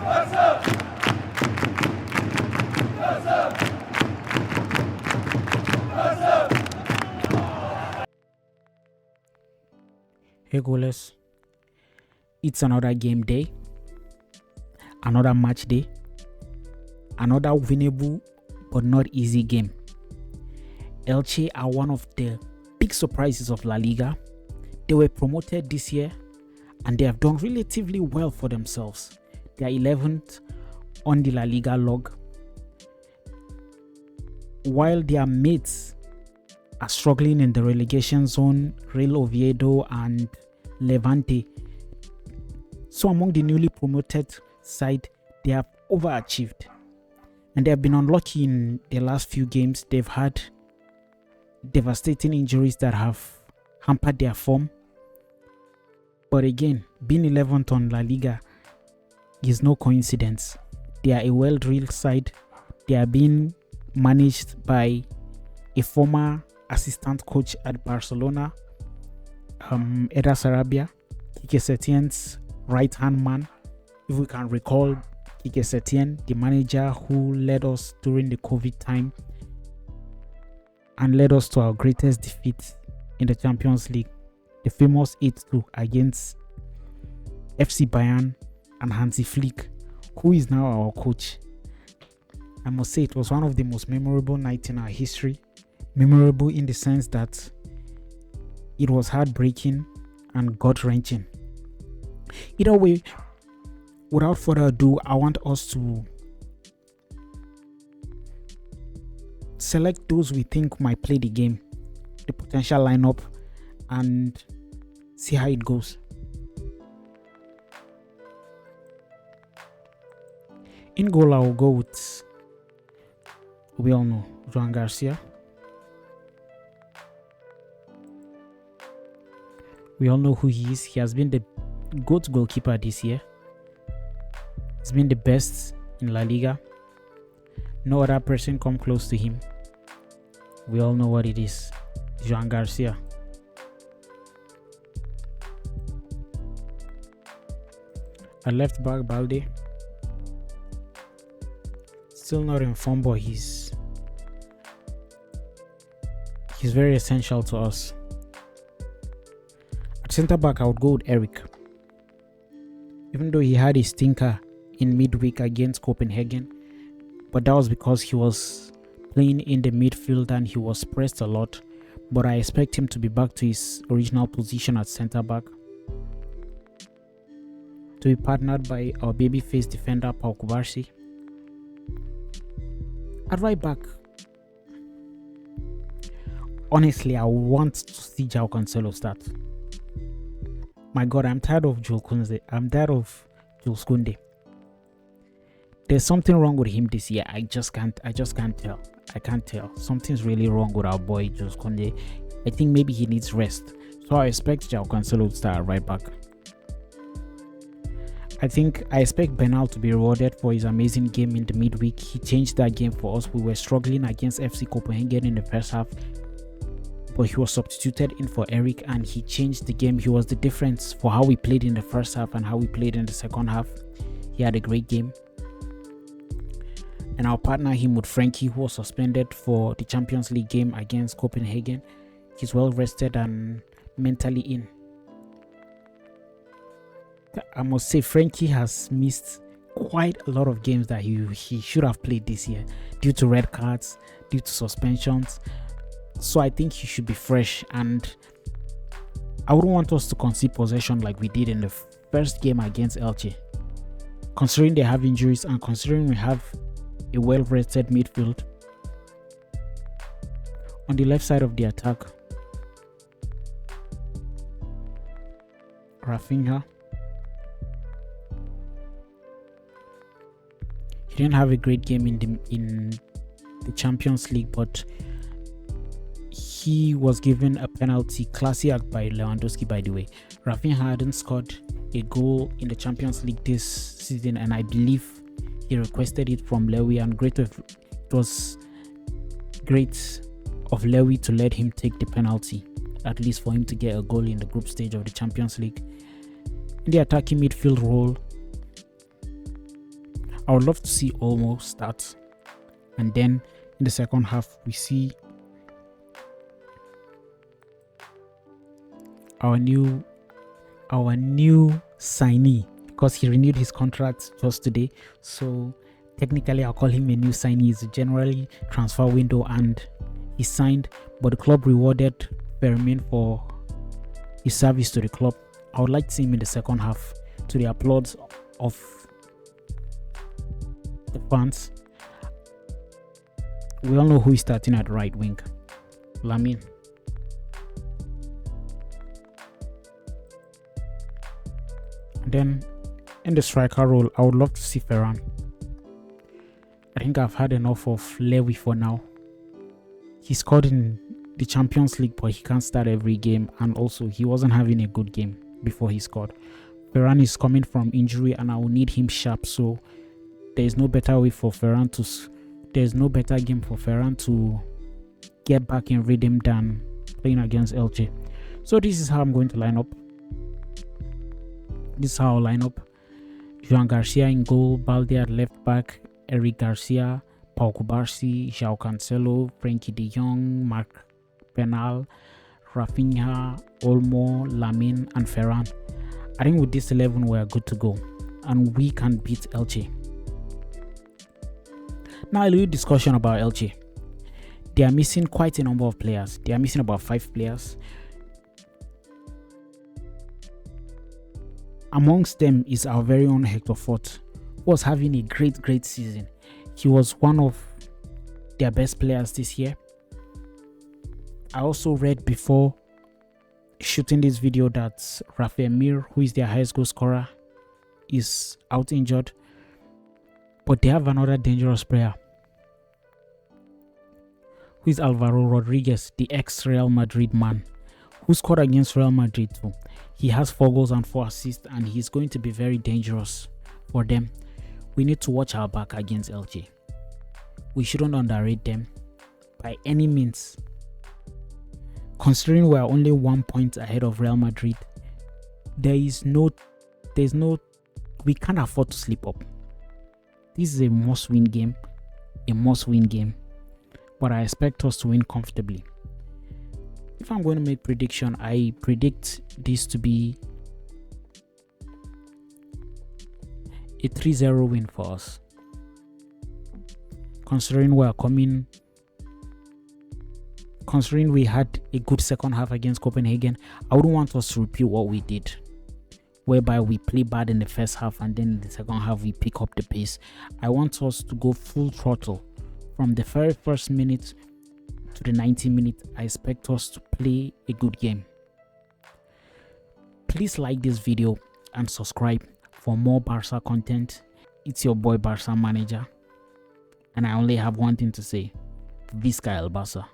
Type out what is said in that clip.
Hey goalers, it's another game day, another match day, another winnable but not easy game. Elche are one of the big surprises of La Liga. They were promoted this year and they have done relatively well for themselves. They are 11th on the La Liga log, while their mates are struggling in the relegation zone, Real Oviedo and Levante. So among the newly promoted side, they have overachieved and they have been unlucky in the last few games. They've had devastating injuries that have hampered their form. But again, being 11th on La Liga is no coincidence. They are a well-drilled side. They are being managed by a former assistant coach at Barcelona, Eda Sarabia, Quique Setien's right-hand man. If we can recall, Quique Setien, the manager who led us during the COVID time and led us to our greatest defeat in the Champions League, the famous 8-2 against FC Bayern and Hansi Flick, who is now our coach. I must say it was one of the most memorable nights in our history. Memorable in the sense that it was heartbreaking and gut-wrenching. Either way, without further ado, I want us to select those we think might play the game, the potential lineup, and see how it goes. In goal, I will go with, we all know, Joan Garcia. We all know who he is. He has been the GOAT goalkeeper this year. He's been the best in La Liga. No other person come close to him. We all know what it is. Joan Garcia. At left back, Balde. Still not in form, but he's very essential to us. At centre back, I would go with Eric. Even though he had a stinker in midweek against Copenhagen, but that was because he was playing in the midfield and he was pressed a lot. But I expect him to be back to his original position at centre back, to be partnered by our babyface defender Pau Kubarsi. At right back, honestly, I want to see João Cancelo start. My God, I'm tired of Jules Koundé. I'm tired of Jules Koundé. There's something wrong with him this year. I just can't tell. I can't tell. Something's really wrong with our boy Jules Koundé. I think maybe he needs rest. So I expect João Cancelo to start at right back. I expect Bernal to be rewarded for his amazing game in the midweek. He changed that game for us. We were struggling against FC Copenhagen in the first half, but he was substituted in for Eric and he changed the game. He was the difference for how we played in the first half and how we played in the second half. He had a great game. And I'll partner him with Frankie, who was suspended for the Champions League game against Copenhagen. He's well rested and mentally in. I must say Frankie has missed quite a lot of games that he should have played this year due to red cards, due to suspensions. So I think he should be fresh, and I wouldn't want us to concede possession like we did in the first game against Elche. Considering they have injuries and considering we have a well-rested midfield. On the left side of the attack, Rafinha. He didn't have a great game in the Champions League, but he was given a penalty, classy act by Lewandowski, by the way. Rafinha hadn't scored a goal in the Champions League this season, and I believe he requested it from Lewy, and it was great of Lewy to let him take the penalty, at least for him to get a goal in the group stage of the Champions League. In the attacking midfield role, I would love to see Olmo start, and then in the second half we see our new signee, because he renewed his contract just today. So technically I'll call him a new signee. It's generally transfer window and he signed, but the club rewarded Fermin for his service to the club. I would like to see him in the second half to the applause of the fans. We all know who is starting at right wing. Lamine. Then in the striker role, I would love to see Ferran. I think I've had enough of Lewy for now. He scored in the Champions League, but he can't start every game, and also he wasn't having a good game before he scored. Ferran is coming from injury and I will need him sharp, so there's no better way for Ferran to there's no better game for Ferran to get back in rhythm than playing against Elche. So this is how I'm going to line up. This is how I'll line up. Joan Garcia in goal, Balde at left back, Eric Garcia, Pau Cubarsí, João Cancelo, Frenkie de Jong, Marc Penal, Rafinha, Olmo, Lamine and Ferran. I think with this 11 we are good to go and we can beat Elche. Now a little discussion about Elche. They are missing quite a number of players. They are missing about 5 players. Amongst them is our very own Hector Fort, who was having a great season. He was one of their best players this year. I also read before shooting this video that Rafael Mir, who is their highest goal scorer, is out injured. But they have another dangerous player, who is Alvaro Rodriguez, the ex-Real Madrid man, who scored against Real Madrid too. He has 4 goals and 4 assists, and he's going to be very dangerous for them. We need to watch our back against Elche. We shouldn't underrate them by any means. Considering we are only 1 point ahead of Real Madrid, we can't afford to slip up. This is a must-win game, but I expect us to win comfortably. If I'm going to make prediction, I predict this to be a 3-0 win for us. Considering we had a good second half against Copenhagen, I wouldn't want us to repeat what we did, whereby we play bad in the first half and then in the second half we pick up the pace. I want us to go full throttle from the very first minute to the 90 minutes. I expect us to play a good game. Please like this video and subscribe for more Barça content. It's your boy Barça Manager, and I only have one thing to say: Visca el Barça.